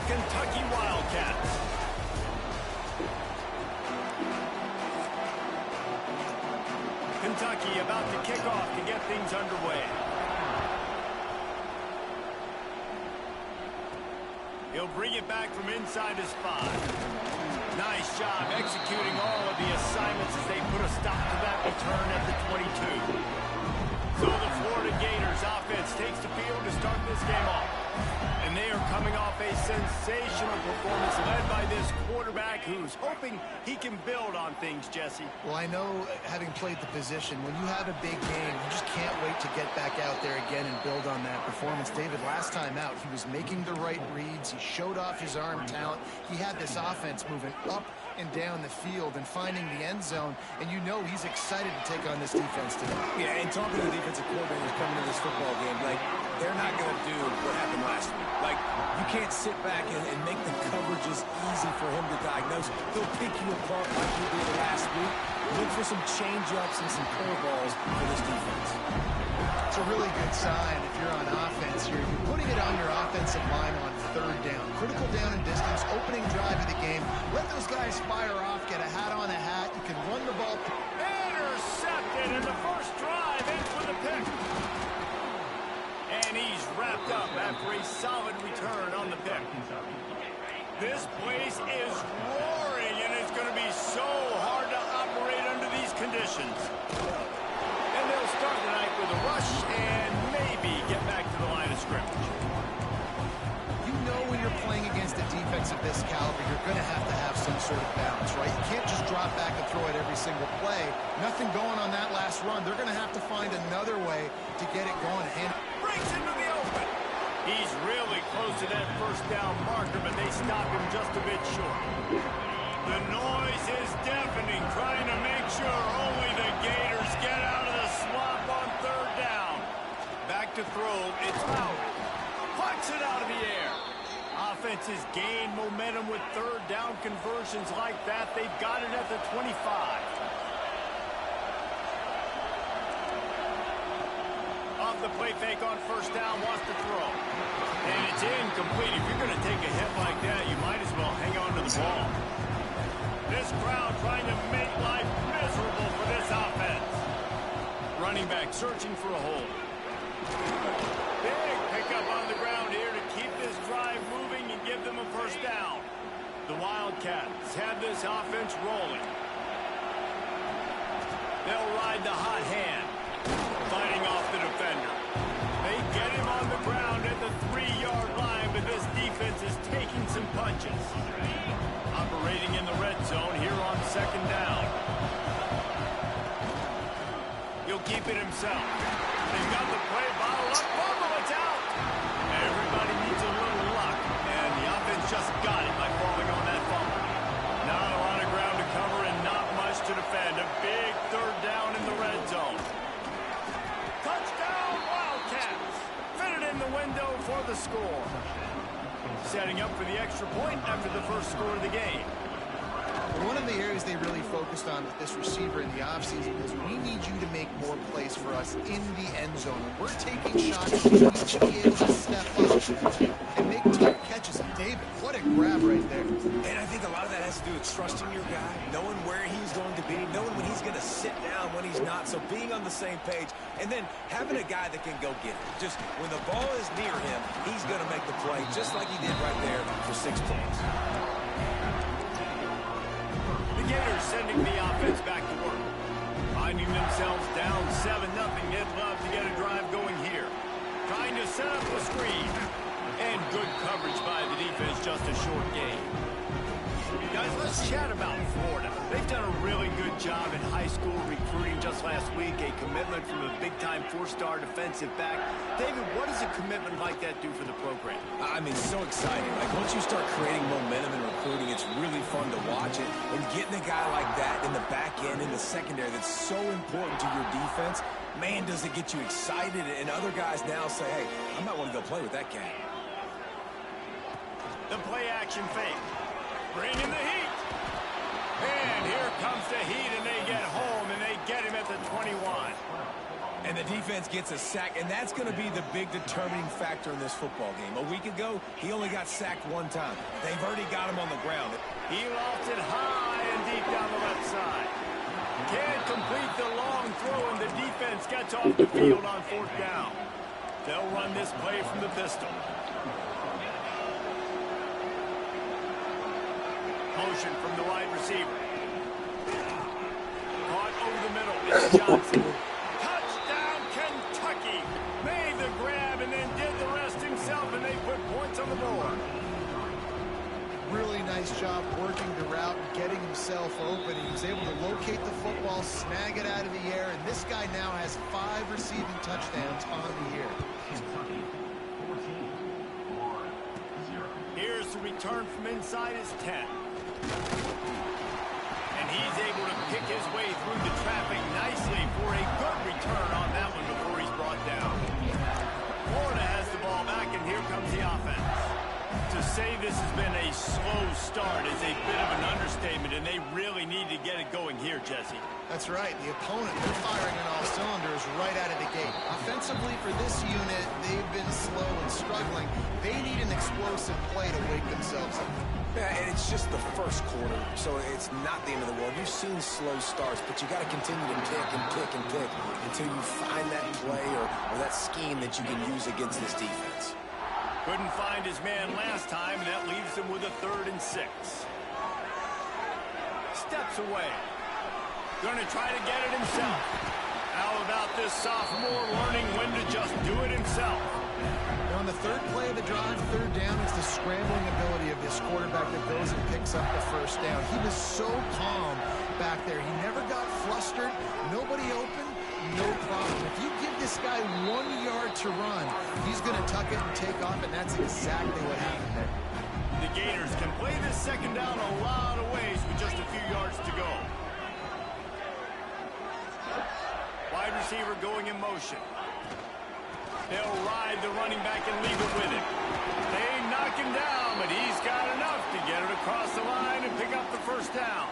Kentucky Wildcats. Kentucky about to kick off to get things underway. He'll bring it back from inside his 5. Nice job executing all of the assignments as they put a stop to that return at the 22. So the Florida Gators offense takes the field to start this game off. And they are coming off a sensational performance led by this quarterback who's hoping he can build on things, Jesse. Well, I know, having played the position, when you have a big game, you just can't wait to get back out there again and build on that performance. David, last time out, he was making the right reads. He showed off his arm talent. He had this offense moving up and down the field and finding the end zone, and you know he's excited to take on this defense today. Yeah, and talking to the defensive coordinators coming to this football game, like, they're not going to do what happened last week. Like, you can't sit back and make the coverages easy for him to diagnose. He'll pick you apart like he did last week. Look for some change-ups and some curveballs for this defense. It's a really good sign if you're on offense. You're putting it on your offensive line on third down. Critical down and distance, opening drive of the game. Let those guys fire off, get a hat on a hat. You can run the ball. Intercepted in the first drive, in for the pick. And he's wrapped up after a solid return on the pick. This place is roaring, and it's going to be so hard to operate under these conditions. And they'll start the night with a rush and maybe get back to the line of scrimmage. You know when you're playing against a defense of this caliber, you're going to have some sort of balance, right? You can't just drop back and throw it every single play. Nothing going on that last run. They're going to have to find another way to get it going. And breaks into the open. He's really close to that first down marker, but they stop him just a bit short. The noise is deafening, trying to make sure only the Gators get out of the swamp on third down. Back to throw. It's out. Puts it out of the air. Offenses gain momentum with third down conversions like that. They've got it at the 25. Off the play fake on first down, wants to throw. And it's incomplete. If you're going to take a hit like that, you might as well hang on to the ball. This crowd trying to make life miserable for this offense. Running back searching for a hole. Big pickup on the ground here to keep this drive moving and give them a first down. The Wildcats have this offense rolling. They'll ride the hot hand. Fighting off the defender. They get him on the ground at the 3-yard line, but this defense is taking some punches. Operating in the red zone here on second down. keep it himself. They've got the play bottled up. Fumble, it's out. Everybody needs a little luck, and the offense just got it by falling on that fumble. Not a lot of ground to cover and not much to defend. A big third down in the red zone. Touchdown, Wildcats. Fit it in the window for the score. Setting up for the extra point after the first score of the game. One of the areas they really focused on with this receiver in the offseason was we need you to make more plays for us in the end zone. When we're taking shots, we need you to be able to step up and make tough catches. And David, what a grab right there. And I think a lot of that has to do with trusting your guy, knowing where he's going to be, knowing when he's going to sit down, when he's not. So being on the same page, and then having a guy that can go get it. Just when the ball is near him, he's going to make the play, just like he did right there for 6 points. The Gators sending the offense back to work. Finding themselves down 7-0. They'd love to get a drive going here. Trying to set up the screen. And good coverage by the defense, just a short game. Guys, let's chat about Florida. They've done a really good job in high school recruiting. Just last week, a commitment from a big-time 4-star defensive back. David, what does a commitment like that do for the program? I mean, so exciting. Like, once you start creating momentum in recruiting, it's really fun to watch it. And getting a guy like that in the back end, in the secondary, that's so important to your defense, man, does it get you excited. And other guys now say, hey, I might want to go play with that cat. The play-action fake. Bringing the heat. And here comes the heat, and they get home, and they get him at the 21. And the defense gets a sack, and that's going to be the big determining factor in this football game. A week ago, he only got sacked 1 time. They've already got him on the ground. He lofted high and deep down the left side. Can't complete the long throw, and the defense gets off the field on 4th down. They'll run this play from the pistol. Motion from the wide receiver. Caught over the middle. It's Johnson. Touchdown, Kentucky. Made the grab and then did the rest himself, and they put points on the board. Really nice job working the route and getting himself open. He was able to locate the football, snag it out of the air, and this guy now has 5 receiving touchdowns on the year. Here's the return from inside his 10. And he's able to pick his way through the traffic nicely for a good return on that one before he's brought down. Florida has the ball back, and here comes the offense. To say this has been a slow start is a bit of an understatement, and they really need to get it going here, Jesse. That's right. The opponent, they're firing on all cylinders right out of the gate. Offensively for this unit, they've been slow and struggling. They need an explosive play to wake themselves up. Yeah, and it's just the first quarter, so it's not the end of the world. You've seen slow starts, but you got to continue to pick and pick and pick until you find that play or that scheme that you can use against this defense. Couldn't find his man last time, and that leaves him with a 3rd and 6. Steps away. Going to try to get it himself. How about this sophomore learning when to just do it himself? On the 3rd play of the drive, 3rd down, it's the scrambling ability of this quarterback that goes and picks up the 1st down. He was so calm back there. He never got flustered. Nobody open, no problem. If you give this guy 1 yard to run, he's going to tuck it and take off, and that's exactly what happened there. The Gators can play this 2nd down a lot of ways with just a few yards to go. Wide receiver going in motion. They'll ride the running back and leave it with him. They knock him down, but he's got enough to get it across the line and pick up the 1st down.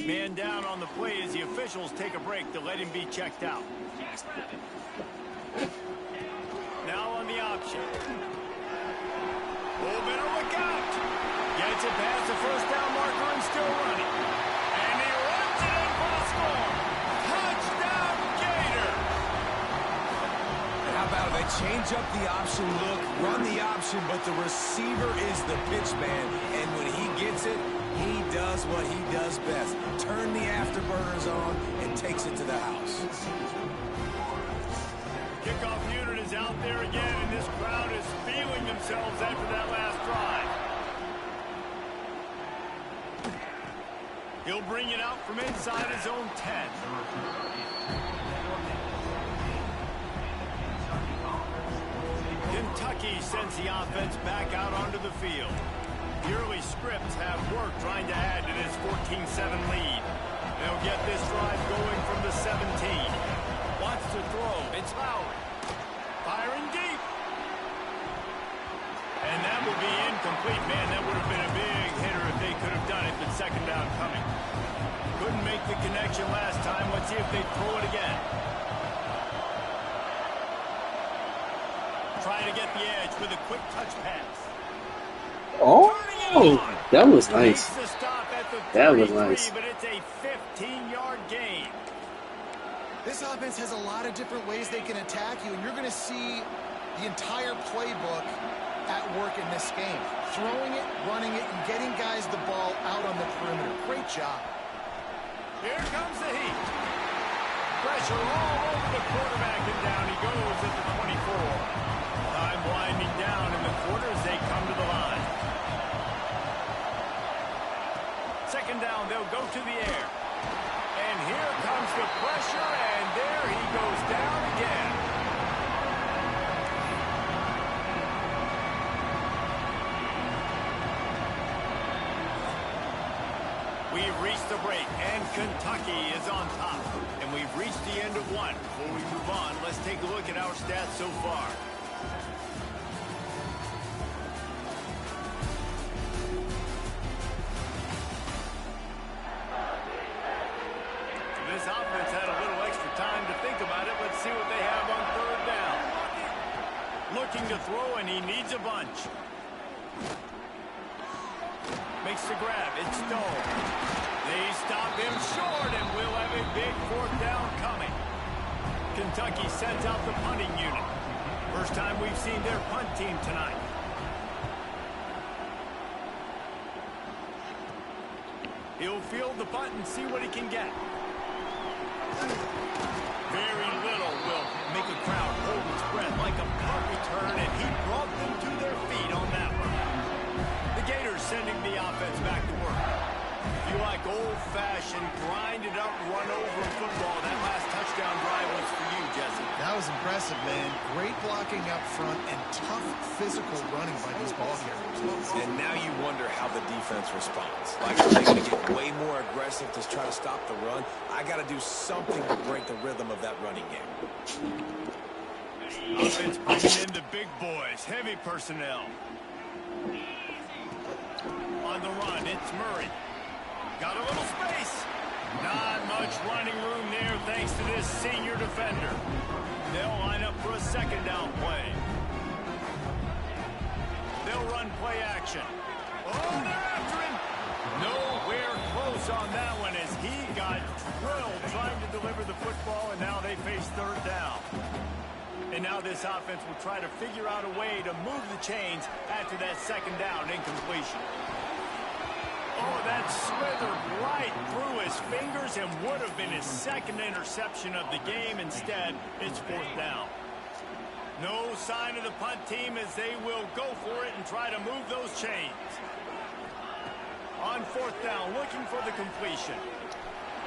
Man down on the play as the officials take a break to let him be checked out. Now on the option. Oh, better look out. Gets it past the first down marker and still running. And he runs it in for the score. Touchdown, Gator. And how about they change up the option look, run the option, but the receiver is the pitch man. And when he gets it, he does what he does best. Turn the afterburners on and takes it to the house. Kickoff unit is out there again, and this crowd is feeling themselves after that last drive. He'll bring it out from inside his own 10. Kentucky sends the offense back out onto the field. The early scripts have work trying to add to this 14-7 lead. They'll get this drive going from the 17. Wants to throw. It's Lowry. Firing deep. And that will be incomplete. Man, that would have been a big hitter if they could have done it, but second down coming. Couldn't make the connection last time. Let's see if they throw it again. Trying to get the edge with a quick touch pass. Oh, that was nice. That was nice. But it's a 15-yard gain. This offense has a lot of different ways they can attack you, and you're going to see the entire playbook at work in this game. Throwing it, running it, and getting guys the ball out on the perimeter. Great job. Here comes the heat. Pressure all over the quarterback, and down he goes at the 24. Time winding down in the quarter as they come to the line. Second down, they'll go to the air. And here comes the pressure, and there he goes down again. We've reached the break, and Kentucky is on top. And we've reached the end of one. Before we move on, let's take a look at our stats so far. This offense had a little extra time to think about it. Let's see what they have on third down. Looking to throw, and he needs a bunch. Makes the grab. It's Stone. They stop him short, and we'll have a big fourth down coming. Kentucky sends out the punting unit. First time we've seen their punt team tonight. He'll field the punt and see what he can get. Very little will make a crowd hold its breath like a punt return, and he brought them to their feet on that one. The Gators sending the offense back to work. If you like old-fashioned, grinded-up, run-over football, that last touchdown drive was for you, Jesse. That was impressive, man. Great blocking up front and tough physical running by these ball carriers. And now you wonder how the defense responds. Like, are they going to get way more aggressive to try to stop the run? I got to do something to break the rhythm of that running game. Offense bringing in the big boys, heavy personnel. On the run, it's Murray. Got a little space. Not much running room there thanks to this senior defender. They'll line up for a second down play. They'll run play action. Oh, they're after him. Nowhere close on that one as he got drilled trying to deliver the football, and now they face third down. And now this offense will try to figure out a way to move the chains after that second down incompletion. Oh, that slithered right through his fingers and would have been his second interception of the game. Instead, it's fourth down. No sign of the punt team as they will go for it and try to move those chains. On fourth down, looking for the completion.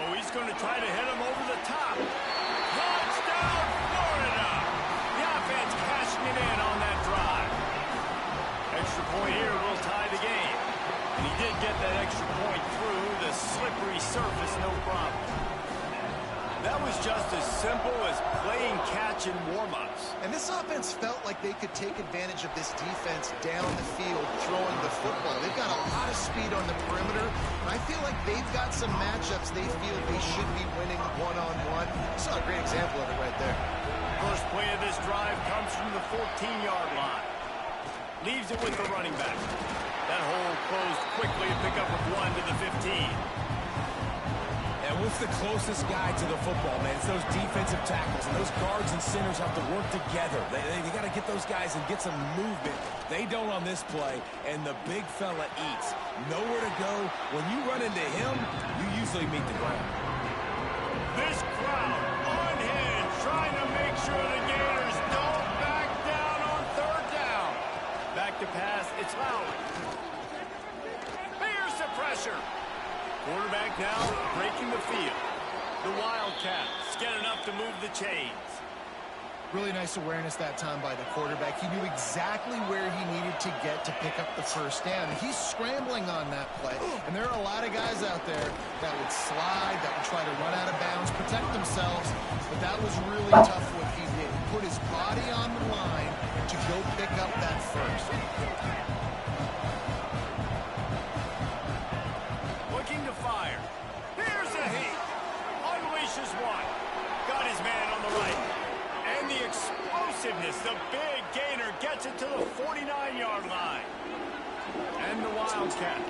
Oh, he's going to try to hit him over the top. Touchdown, Florida! The offense cashing it in on that drive. Extra point here will tie the game. And he did get that extra point through the slippery surface, no problem. That was just as simple as playing catch in warm-ups. And this offense felt like they could take advantage of this defense down the field throwing the football. They've got a lot of speed on the perimeter. I feel like they've got some matchups they feel they should be winning one-on-one. Saw a great example of it right there. First play of this drive comes from the 14-yard line. Leaves it with the running back. That hole closed quickly to pick up with 1 to the 15. And what's the closest guy to the football, man? It's those defensive tackles, and those guards and centers have to work together. They got to get those guys and get some movement. They don't on this play, and the big fella eats. Nowhere to go. When you run into him, you usually meet the ground. This crowd unhinged, trying to make sure the Gators don't back down on 3rd down. Back to pass, it's Lowry. Here's the pressure. Quarterback now breaking the field. The Wildcats get enough to move the chains. Really nice awareness that time by the quarterback. He knew exactly where he needed to get to pick up the 1st down. He's scrambling on that play. And there are a lot of guys out there that would slide, that would try to run out of bounds, protect themselves. But that was really tough what he did. He put his body on the line to go pick up that 1st. Looking to fire. Here's a heat. Unleashes one. Got his man on the right. And the explosiveness, the big gainer gets it to the 49-yard line. And the Wildcats.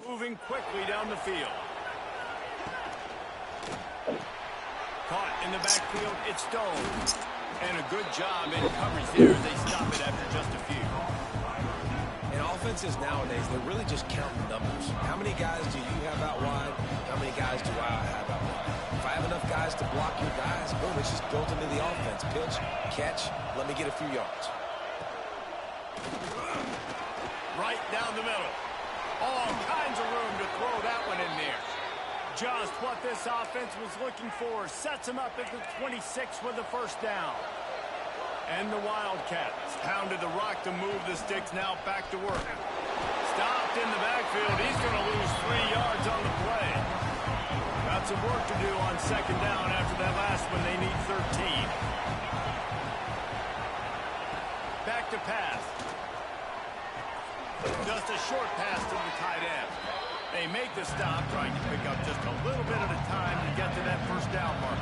Moving quickly down the field. Caught in the backfield, it's Stone. And a good job in coverage there. They stop it after just a few. And offenses nowadays, they're really just counting numbers. How many guys do you have out wide? How many guys do I have out wide? If I have enough guys to block your guys, boom, it's just built into the offense. Pitch, catch, let me get a few yards. Right down the middle. All kinds of room to throw that one in there. Just what this offense was looking for. Sets him up at the 26 with the 1st down. And the Wildcats pounded the rock to move the sticks, now back to work. Stopped in the backfield. He's going to lose 3 yards on the play. Got some work to do on 2nd down after that last one. They need 13. Back to pass. Just a short pass to the tight end. They make the stop, trying to pick up just a little bit at a time to get to that 1st down mark.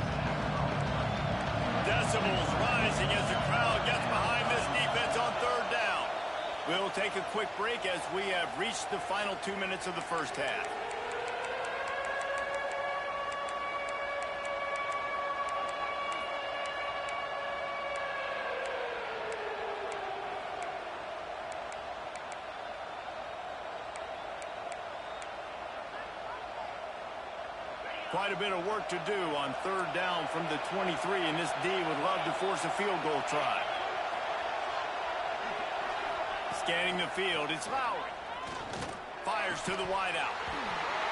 Decibels rising as the crowd gets behind this defense on 3rd down. We'll take a quick break as we have reached the final 2 minutes of the 1st half. Quite a bit of work to do on 3rd down from the 23, and this D would love to force a field goal try. Scanning the field, it's Lowry. Fires to the wideout.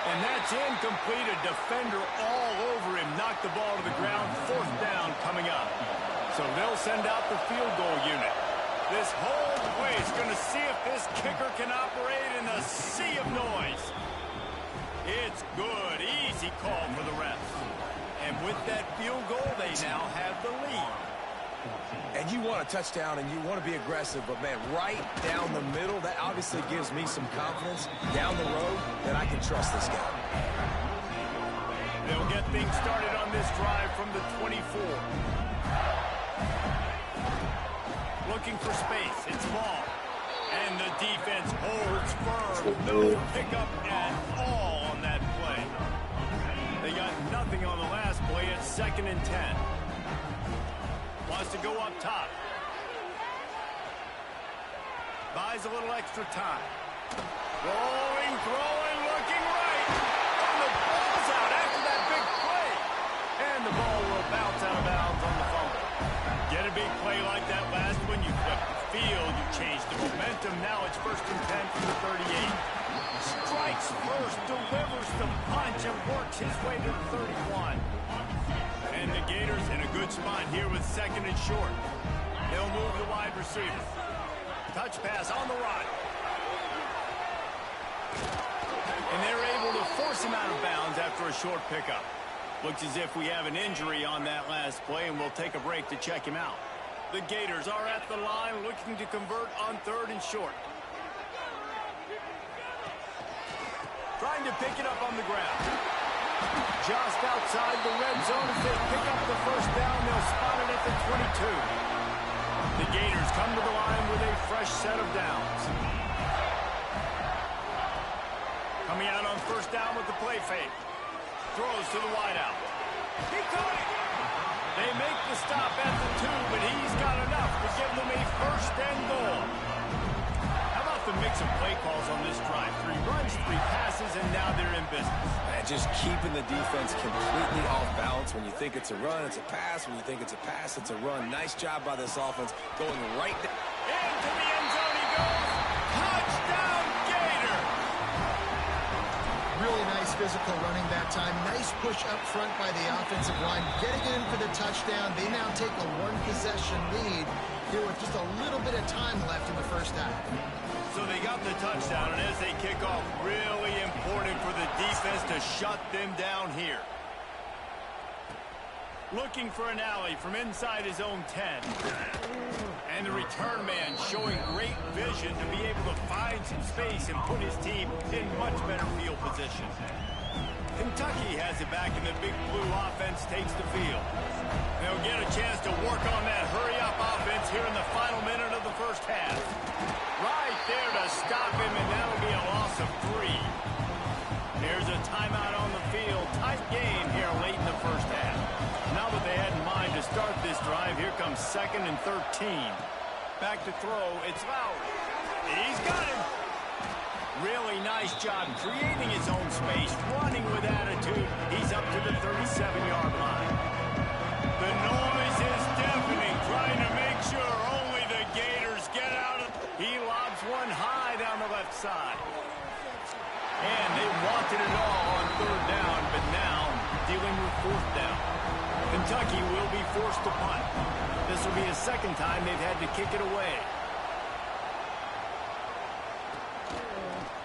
And that's incomplete. A defender all over him. Knocked the ball to the ground. 4th down coming up. So they'll send out the field goal unit. This whole place going to see if this kicker can operate in the sea of noise. It's good. Easy call for the refs. And with that field goal, they now have the lead. And you want a touchdown and you want to be aggressive, but, man, right down the middle, that obviously gives me some confidence down the road that I can trust this guy. They'll get things started on this drive from the 24. Looking for space. It's Ball. And the defense holds firm. No pickup at all on that play. They got nothing on the last play. It's 2nd and 10. Wants to go up top. Buys a little extra time. Rolling, throwing, looking right. And the ball's out after that big play. And the ball will bounce out of bounds on the fumble. Get a big play like that last one, you flip the field, you change the momentum. Now it's 1st and 10 from the 38. Strikes first, delivers the punch, and works his way to the 31. And the Gators in a good spot here with 2nd and short. They'll move the wide receiver. Touch pass on the right. And they're able to force him out of bounds after a short pickup. Looks as if we have an injury on that last play, and we'll take a break to check him out. The Gators are at the line looking to convert on 3rd and short. Trying to pick it up on the ground. Just outside the red zone. If they pick up the first down, they'll spot it at the 22. The Gators come to the line with a fresh set of downs. Coming out on 1st down with the play fake. Throws to the wideout. He caught it. They make the stop at the 2, but he's got enough to give them a 1st and goal. How about the mix of play calls on this drive? 3 runs, 3 passes, and now they're in business. And just keeping the defense completely off balance. When you think it's a run, it's a pass. When you think it's a pass, it's a run. Nice job by this offense going right down. Into the end zone he goes. Touchdown, Gator! Really nice physical running that time. Nice push up front by the offensive line. Getting it in for the touchdown. They now take a 1-possession lead here with just a little bit of time left in the 1st half. So they got the touchdown, and as they kick off, really important for the defense to shut them down here. Looking for an alley from inside his own 10. And the return man showing great vision to be able to find some space and put his team in much better field position. Kentucky has it back, and the Big Blue offense takes the field. They'll get a chance to work on that hurry-up offense here in the final minute of the 1st half. Right there to stop him, and that'll be a loss of 3. Here's a timeout on the field. Tight game here late in the 1st half. Now that they had in mind to start this drive, here comes 2nd and 13. Back to throw, it's Lowry. He's got him. Really nice job creating his own space, running with attitude. He's up to the 37-yard line. The noise is deafening, trying to make sure only the Gators get out of. He lobs one high down the left side. And they wanted it all on 3rd down, but now dealing with 4th down. Kentucky will be forced to punt. This will be a 2nd time they've had to kick it away.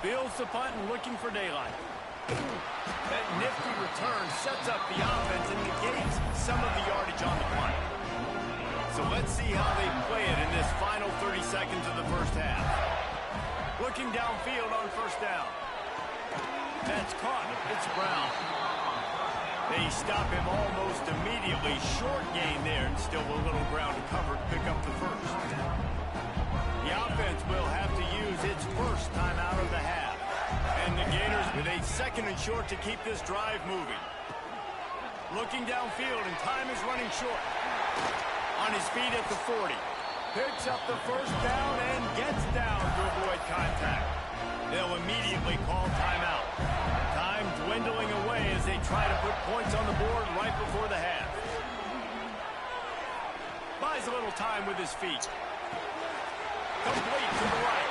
Fields the punt and looking for daylight. That nifty return sets up the offense and negates some of the yardage on the punt. So let's see how they play it in this final 30 seconds of the 1st half. Looking downfield on 1st down. That's caught. It's Brown. They stop him almost immediately. Short gain there, and still a little ground to cover to pick up the 1st. The offense will have to use its 1st time out of the half. And the Gators with a 2nd and short to keep this drive moving. Looking downfield, and time is running short. On his feet at the 40. Picks up the 1st down and gets down to avoid contact. They'll immediately call timeout. Time dwindling away as they try to put points on the board right before the half. Buys a little time with his feet. Complete to the right.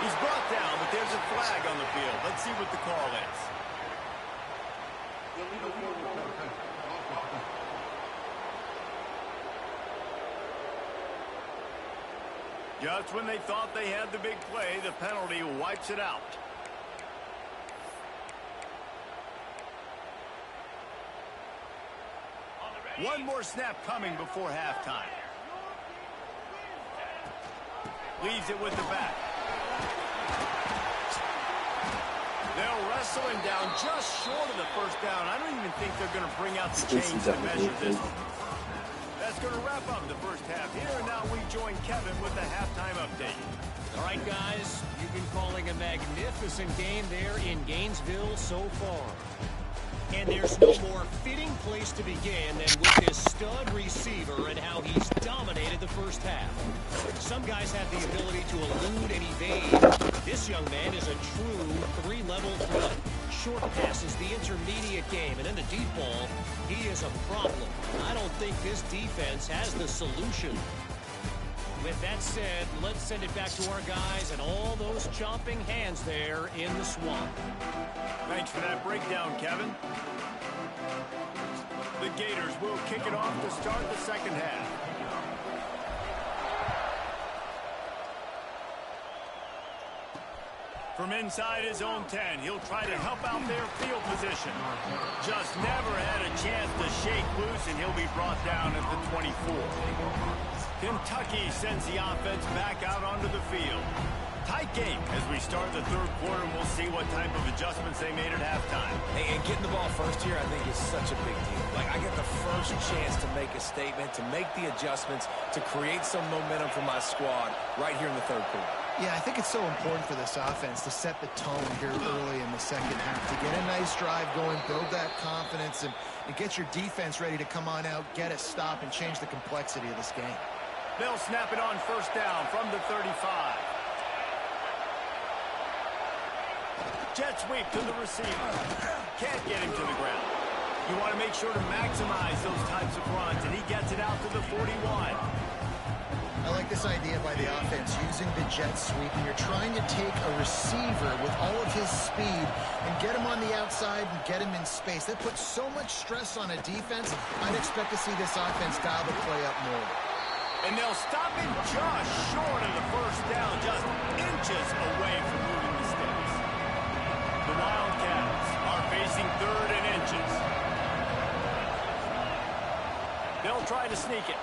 He's brought down, but there's a flag on the field. Let's see what the call is. Just when they thought they had the big play, the penalty wipes it out. One more snap coming before halftime. Leaves it with the back. They'll wrestle him down just short of the 1st down. I don't even think they're going to bring out the chains to measure this one. That's going to wrap up the 1st half here. And now we join Kevin with the halftime update. All right, guys, you've been calling a magnificent game there in Gainesville so far. And there's no more fitting place to begin than with this stud receiver and how he's dominated the 1st half. Some guys have the ability to elude and evade. This young man is a true 3-level threat. Short passes, the intermediate game, and then the deep ball, he is a problem. I don't think this defense has the solution. With that said, let's send it back to our guys and all those chomping hands there in the swamp. Thanks for that breakdown, Kevin. The Gators will kick it off to start the 2nd half. From inside his own 10, he'll try to help out their field position. Just never had a chance to shake loose, and he'll be brought down at the 24. Kentucky sends the offense back out onto the field. Tight game as we start the third quarter, and we'll see what type of adjustments they made at halftime. Hey, and getting the ball first here, I think, is such a big deal. Like, I get the first chance to make a statement, to make the adjustments, to create some momentum for my squad right here in the third quarter. Yeah, I think it's so important for this offense to set the tone here early in the second half, to get a nice drive going, build that confidence, and get your defense ready to come on out, get a stop, and change the complexity of this game. They'll snap it on first down from the 35. Jet sweep to the receiver. Can't get him to the ground. You want to make sure to maximize those types of runs, and he gets it out to the 41. I like this idea by the offense, using the jet sweep, and you're trying to take a receiver with all of his speed and get him on the outside and get him in space. That puts so much stress on a defense. I'd expect to see this offense dial the play up more. And they'll stop him just short of the first down, just inches away from moving the sticks. The Wildcats are facing third and inches. They'll try to sneak it.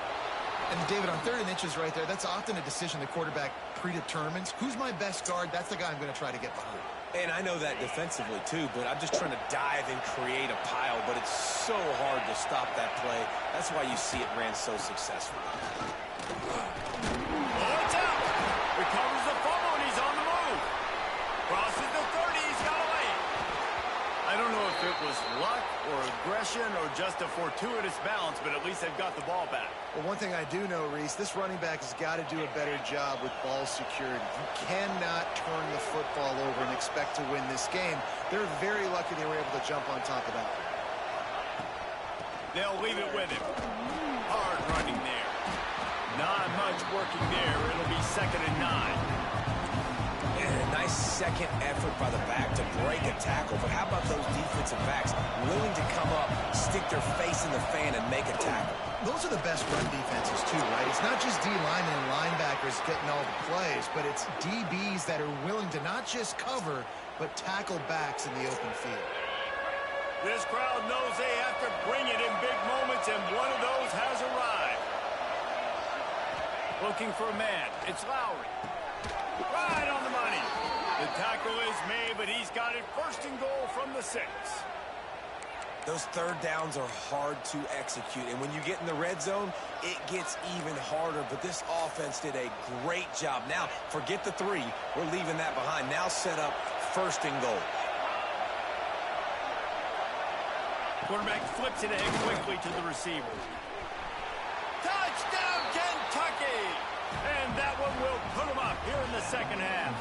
And David, on third and inches right there, that's often a decision the quarterback predetermines. Who's my best guard? That's the guy I'm going to try to get behind. And I know that defensively, too, but I'm just trying to dive and create a pile, but it's so hard to stop that play. That's why you see it ran so successfully. Oh, it's out! Recovers the fumble, and he's on the move. Crosses the 30, he's got away. I don't know if it was luck or aggression or just a fortuitous bounce, but at least they've got the ball back. Well, one thing I do know, Reese, this running back has got to do a better job with ball security. You cannot turn the football over and expect to win this game. They're very lucky they were able to jump on top of that. They'll leave it with him. Hard running there. Not much working there. It'll be 2nd and 9. And a nice second effort by the back to break a tackle. But how about those defensive backs willing to come up, stick their face in the fan, and make a tackle? Those are the best run defenses, too, right? It's not just D linemen and linebackers getting all the plays, but it's DBs that are willing to not just cover, but tackle backs in the open field. This crowd knows they have to bring it in big moments, and one of those has arrived. Looking for a man. It's Lowry. Right on the money. The tackle is made, but he's got it 1st and goal from the 6. Those third downs are hard to execute, and when you get in the red zone, it gets even harder, but this offense did a great job. Now, forget the 3. We're leaving that behind. Now set up 1st and goal. Quarterback flips it ahead quickly to the receiver. Touchdown, Kentucky! And that one will put him up here in the second half.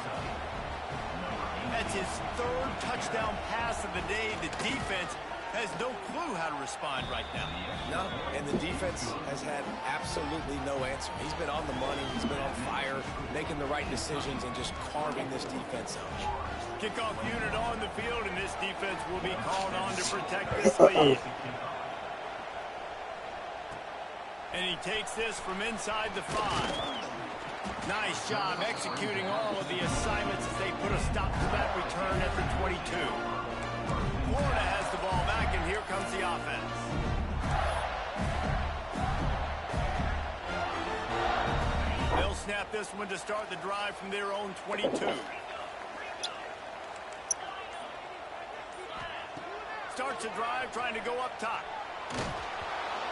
That's his 3rd touchdown pass of the day. The defense has no clue how to respond right now. No, and the defense has had absolutely no answer. He's been on the money. He's been on fire, making the right decisions and just carving this defense up. Kickoff unit on the field, and this defense will be called on to protect this lead. And he takes this from inside the 5. Nice job executing all of the assignments as they put a stop to that return at the 22. Florida has the ball back, and here comes the offense. They'll snap this one to start the drive from their own 22. Starts the drive trying to go up top.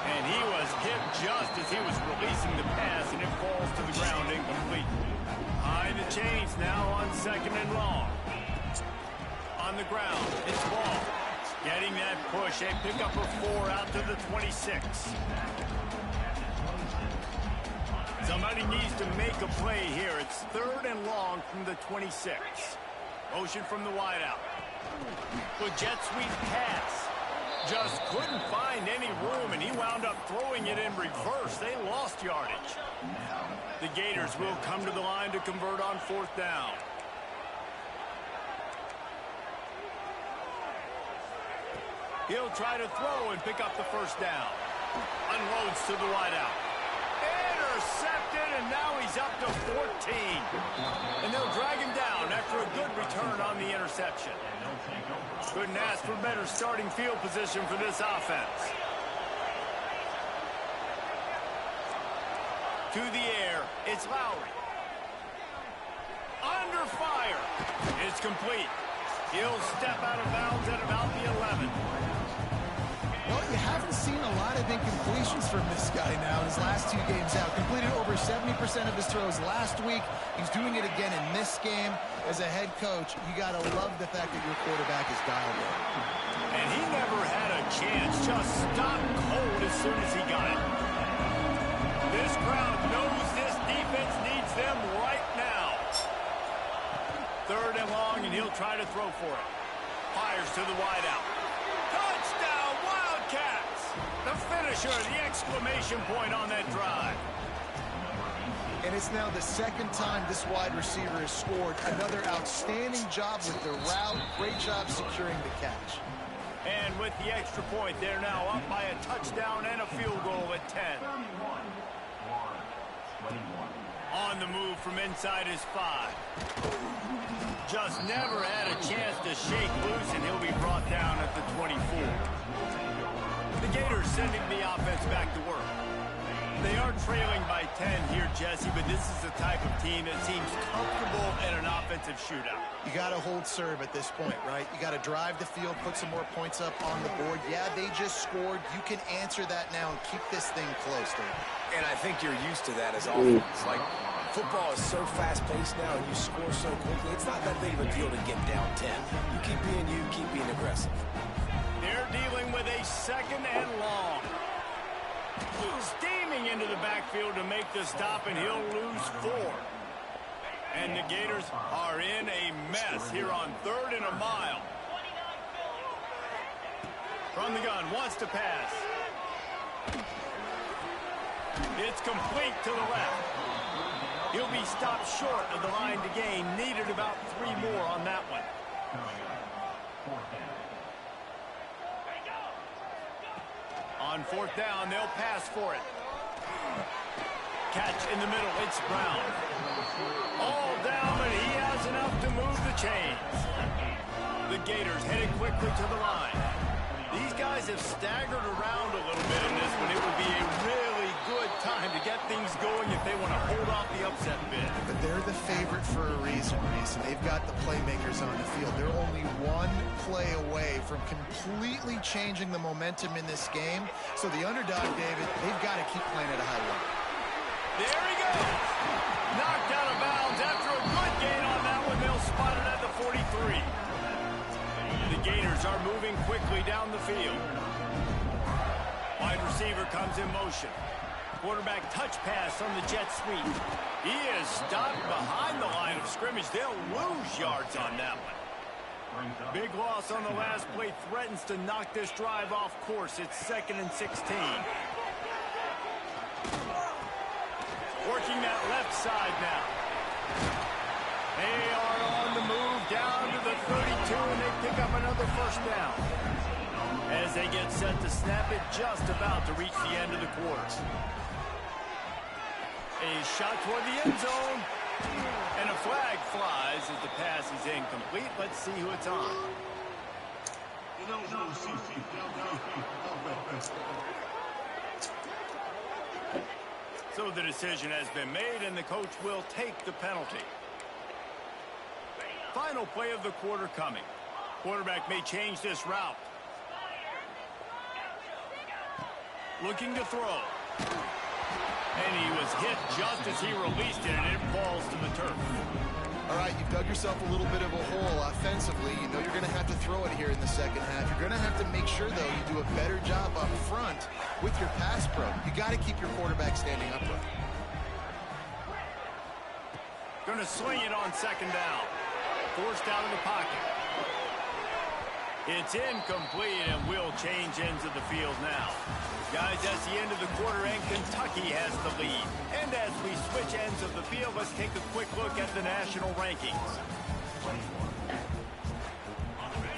And he was hit just as he was releasing the pass, and it falls to the ground incomplete. Behind the chains now on 2nd and long. On the ground, it's Ball. Getting that push, a pickup of 4 out to the 26. Somebody needs to make a play here. It's 3rd and long from the 26. Motion from the wideout. The jet sweep pass. Just couldn't find any room, and he wound up throwing it in reverse. They lost yardage. The Gators will come to the line to convert on 4th down. He'll try to throw and pick up the 1st down. Unloads to the wideout. Intercepted, and now he's up to 14. And they'll drag him down after a good return on the interception. Couldn't ask for better starting field position for this offense. To the air, it's Lowry. Under fire. It's complete. He'll step out of bounds at about the 11. Well, you haven't seen a lot of incompletions from this guy now in his last 2 games out. Completed over 70% of his throws last week. He's doing it again in this game. As a head coach, you got to love the fact that your quarterback is dialed in. And he never had a chance. Just stopped cold as soon as he got it. This crowd knows this defense needs them right now. 3rd and long, and he'll try to throw for it. Fires to the wideout. Touchdown, Wildcats! The finisher, the exclamation point on that drive. And it's now the 2nd time this wide receiver has scored. Another outstanding job with the route. Great job securing the catch. And with the extra point, they're now up by a touchdown and a field goal at 10. On the move from inside his 5. Just never had a chance to shake loose, and he'll be brought down at the 24. The Gators sending the offense back to work. They are trailing by 10 here, Jesse, but this is the type of team that seems comfortable in an offensive shootout. You got to hold serve at this point, right? You got to drive the field, put some more points up on the board. Yeah, they just scored. You can answer that now and keep this thing close, Dave. And I think you're used to that as offense. Like, football is so fast-paced now, and you score so quickly. It's not that big of a deal to get down 10. You keep being aggressive. They're dealing with a 2nd and long. Steaming into the backfield to make the stop, and he'll lose 4. And the Gators are in a mess here on 3rd and a mile. From the gun, wants to pass. It's complete to the left. He'll be stopped short of the line to gain. Needed about 3 more on that one. On 4th down, they'll pass for it. Catch in the middle, it's Brown. All down, but he has enough to move the chains. The Gators headed quickly to the line. These guys have staggered around a little bit in this one. It would be a really good time to get things going if they want to hold off the upset bid. But they're the favorite for a reason, Reese, and they've got the playmakers on the field. They're only 1 play away from completely changing the momentum in this game. So the underdog, David, they've got to keep playing at a high level. There he goes. Knocked out of bounds after a good gain on that one. They'll spot it at the 43. The Gators are moving quickly down the field. Wide receiver comes in motion. Quarterback touch pass on the jet sweep. He is stopped behind the line of scrimmage. They'll lose yards on that one. Big loss on the last play threatens to knock this drive off course. It's 2nd and 16. Working that left side now. They are on the move down to the 32, and they pick up another 1st down. As they get set to snap it, just about to reach the end of the quarter. A shot toward the end zone, and a flag flies as the pass is incomplete. Let's see who it's on. So the decision has been made, and the coach will take the penalty. Final play of the quarter coming. Quarterback may change this route. Looking to throw. And he was hit just as he released it, and it falls to the turf. All right, you've dug yourself a little bit of a hole offensively. You know you're going to have to throw it here in the 2nd half. You're going to have to make sure, though, you do a better job up front with your pass pro. You got to keep your quarterback standing upright. Going to sling it on 2nd down. Forced out of the pocket. It's incomplete, and we'll change ends of the field now. Guys, that's the end of the quarter, and Kentucky has the lead. And as we switch ends of the field, let's take a quick look at the national rankings.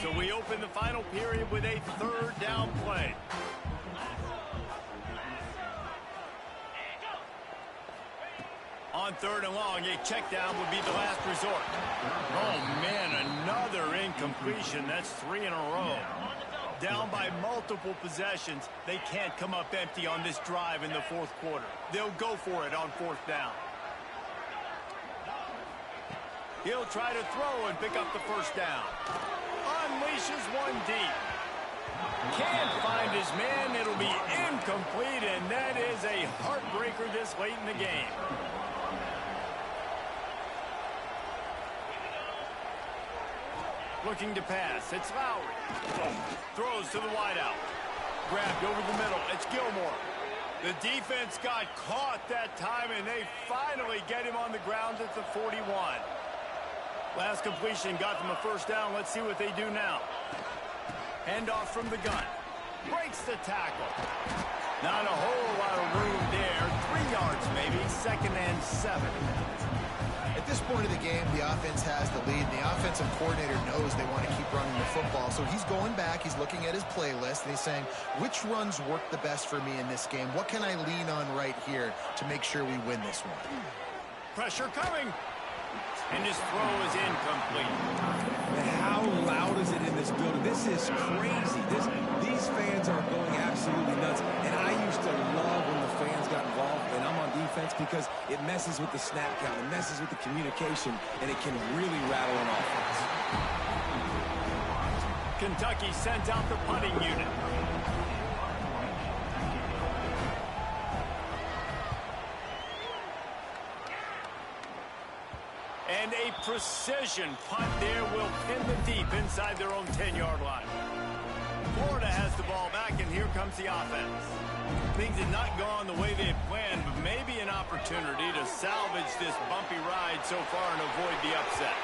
So we open the final period with a 3rd down play. On 3rd and long, a check down would be the last resort. Oh, man, another incompletion. That's 3 in a row. Down by multiple possessions. They can't come up empty on this drive in the 4th quarter. They'll go for it on 4th down. He'll try to throw and pick up the 1st down. Unleashes one deep. Can't find his man. It'll be incomplete, and that is a heartbreaker this late in the game. Looking to pass. It's Lowry. Throws to the wideout. Grabbed over the middle. It's Gilmore. The defense got caught that time, and they finally get him on the ground at the 41. Last completion got them a 1st down. Let's see what they do now. Handoff from the gun. Breaks the tackle. Not a whole lot of room there. 3 yards maybe. 2nd and 7. At this point of the game, the offense has the lead. The offensive coordinator knows they want to keep running the football. So he's going back. He's looking at his playlist, and he's saying, which runs work the best for me in this game? What can I lean on right here to make sure we win this one? Pressure coming. And his throw is incomplete. And how loud is it in this building? This is crazy. These fans are going absolutely nuts. And I used to love when the fans got involved, and I'm on defense, because it messes with the snap count. It messes with the communication, and it can really rattle an offense. Kentucky sent out the punting unit. And a precision punt there will pin them deep inside their own 10-yard line. Florida has the ball back, and here comes the offense. Things had not gone the way they had planned, but maybe an opportunity to salvage this bumpy ride so far and avoid the upset.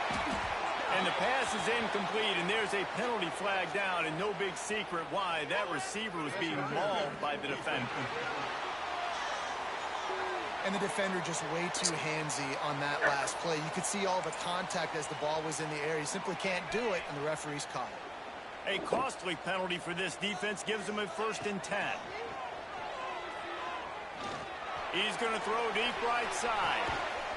And the pass is incomplete, and there's a penalty flag down, and no big secret why. That receiver was being mauled by the defender. And the defender just way too handsy on that last play. You could see all the contact as the ball was in the air. He simply can't do it, and the referee's caught it. A costly penalty for this defense gives them a 1st and 10. He's going to throw deep right side.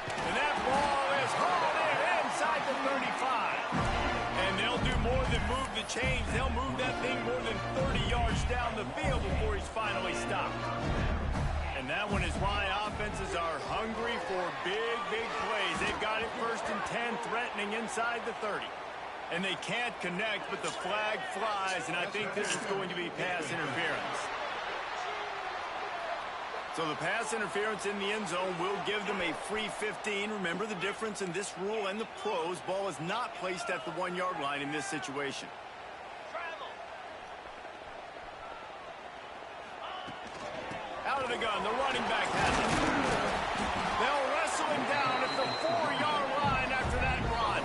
And that ball is hauled in inside the 35. And they'll do more than move the chains. They'll move that thing more than 30 yards down the field before he's finally stopped. And that one is why offenses are hungry for big, big plays. They've got it 1st and 10, threatening inside the 30. And they can't connect, but the flag flies, and I think this is going to be pass interference. So the pass interference in the end zone will give them a free 15. Remember the difference in this rule and the pros. Ball is not placed at the 1-yard line in this situation. Out of the gun, the running back has it. They'll wrestle him down at the 4-yard line after that run.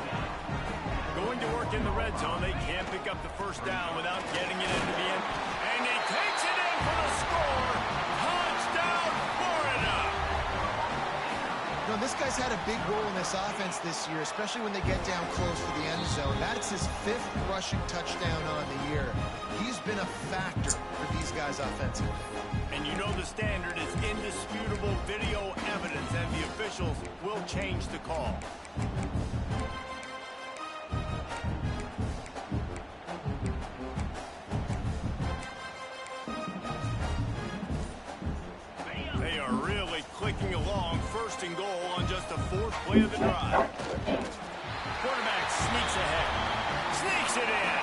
Going to work in the red zone. They can't pick up the 1st down without getting it into the end. And he takes it in for the score. Touchdown, Florida! You know, this guy's had a big role in this offense this year, especially when they get down close to the end zone. That's his 5th rushing touchdown on the year. He's been a factor for these guys offensively. And you know the standard is indisputable video evidence, and the officials will change the call. They are really clicking along. 1st and goal on just the 4th play of the drive. Quarterback sneaks ahead. Sneaks it in.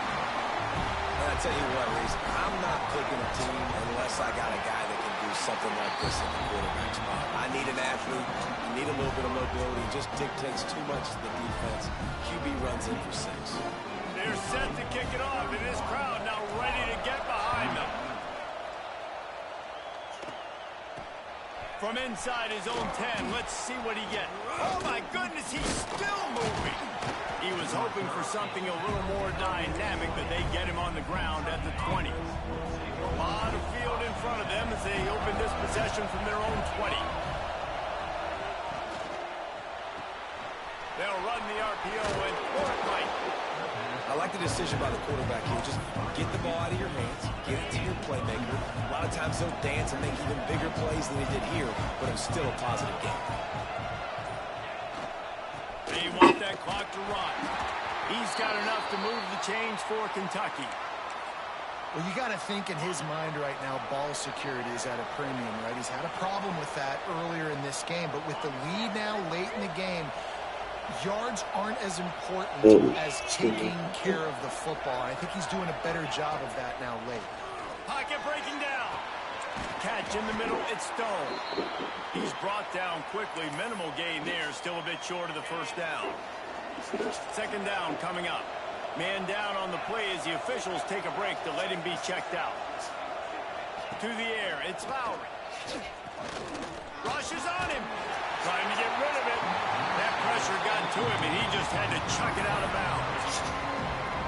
I'll tell you what, Reese, I'm not picking a team unless I got a guy that can do something like this at the quarterback spot. I need an athlete. I need a little bit of mobility. It just dictates too much to the defense. QB runs in for 6. They're set to kick it off, and this crowd now ready to get behind them. From inside his own 10, let's see what he gets. Oh, my goodness, he's still moving. He was hoping for something a little more dynamic, but they get him on the ground at the 20. A lot of field in front of them as they open this possession from their own 20. They'll run the RPO and throw it right. I like the decision by the quarterback here. Just get the ball out of your hands, get it to your playmaker. A lot of times they'll dance and make even bigger plays than they did here, but it was still a positive game. get that clock to run. He's got enough to move the chains for Kentucky. Well, you got to think in his mind right now, ball security is at a premium, right? He's had a problem with that earlier in this game, but with the lead now late in the game, yards aren't as important as taking care of the football. I think he's doing a better job of that now late. Pocket breaking down. Catch in the middle, it's Stone. He's brought down quickly. Minimal gain there, still a bit short of the first down. Second down coming up. Man down on the play as the officials take a break to let him be checked out. To the air, it's Lowry. Rushes on him. Trying to get rid of it. That pressure got to him, and he just had to chuck it out of bounds.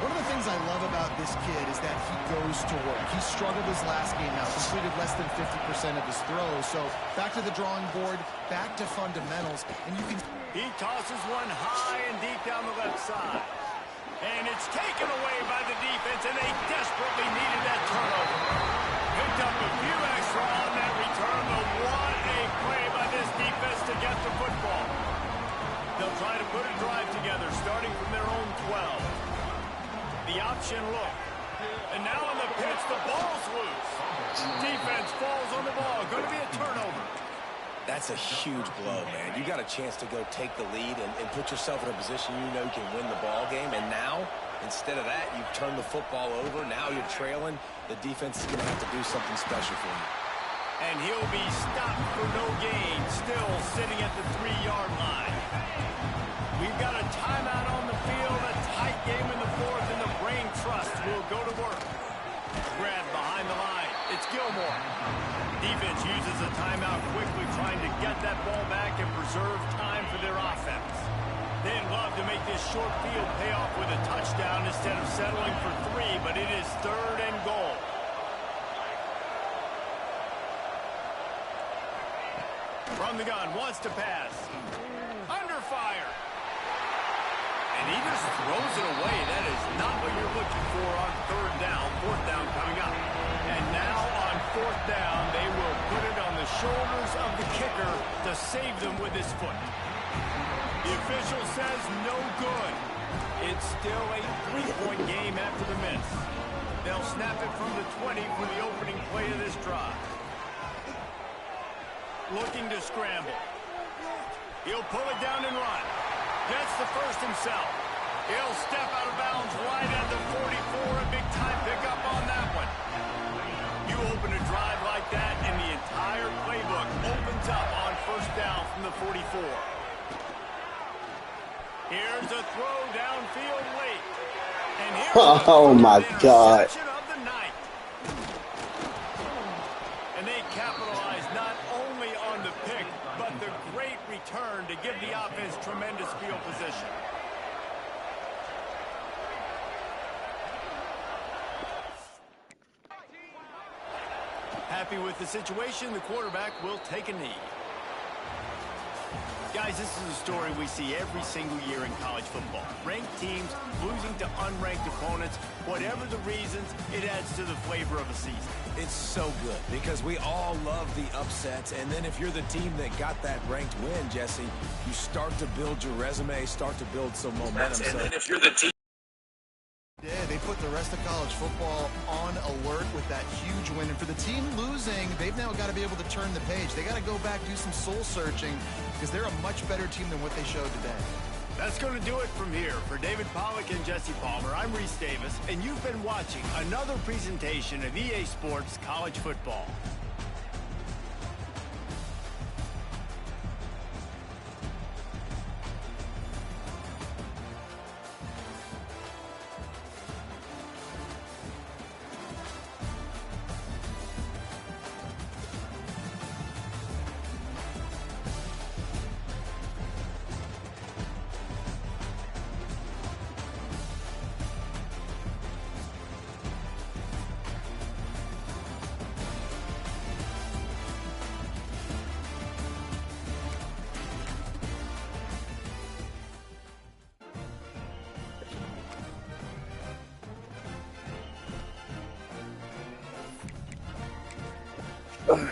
One of the things I love about this kid is that he goes to work. He struggled his last game out, completed less than 50% of his throws. So back to the drawing board, back to fundamentals, and you can... He tosses one high and deep down the left side. And it's taken away by the defense, and they desperately needed that turnover. Picked up a few extra on that return, but what a play by this defense to get the football. They'll try to put a drive together, starting from their own 12. The option look. And now on the pitch, the ball's loose. Defense falls on the ball. Going to be a turnover. That's a huge blow, man. You got a chance to go take the lead and put yourself in a position you know you can win the ball game. And now, instead of that, you've turned the football over. Now you're trailing. The defense is going to have to do something special for you. And he'll be stopped for no gain, still sitting at the 3-yard line. We've got a timeout on the field, a tight game in the fourth, and the Brain Trust will go to work. Grab behind the line. It's Gilmore. Defense uses a timeout quickly, trying to get that ball back and preserve time for their offense. They'd love to make this short field pay off with a touchdown instead of settling for 3, but it is 3rd and goal. From the gun, wants to pass. Under fire. And he just throws it away. That is not what you're looking for on 3rd down. 4th down coming up. And now on 4th down, they will put it on the shoulders of the kicker to save them with his foot. The official says no good. It's still a 3-point game after the miss. They'll snap it from the 20 for the opening play of this drive. Looking to scramble. He'll pull it down and run. Gets the first himself. He'll step out of bounds right at the 44. A big time pickup on that one. You open a drive like that, and the entire playbook opens up on 1st down from the 44. Here's a throw downfield late. And here's oh my God. of the night. And they capitalize not only on the pick, but the great return to give the offense tremendous field position. Happy with the situation, the quarterback will take a knee. Guys, this is a story we see every single year in college football. Ranked teams losing to unranked opponents. Whatever the reasons, it adds to the flavor of a season. It's so good because we all love the upsets. And then if you're the team that got that ranked win, Jesse, you start to build your resume, start to build some momentum. And then if you're the team... Yeah, they put the rest of college football on alert with that huge win. And for the team losing, they've now got to be able to turn the page. They got to go back, do some soul searching, because they're a much better team than what they showed today. That's going to do it from here. For David Pollack and Jesse Palmer, I'm Reese Davis, and you've been watching another presentation of EA Sports College Football. Ugh.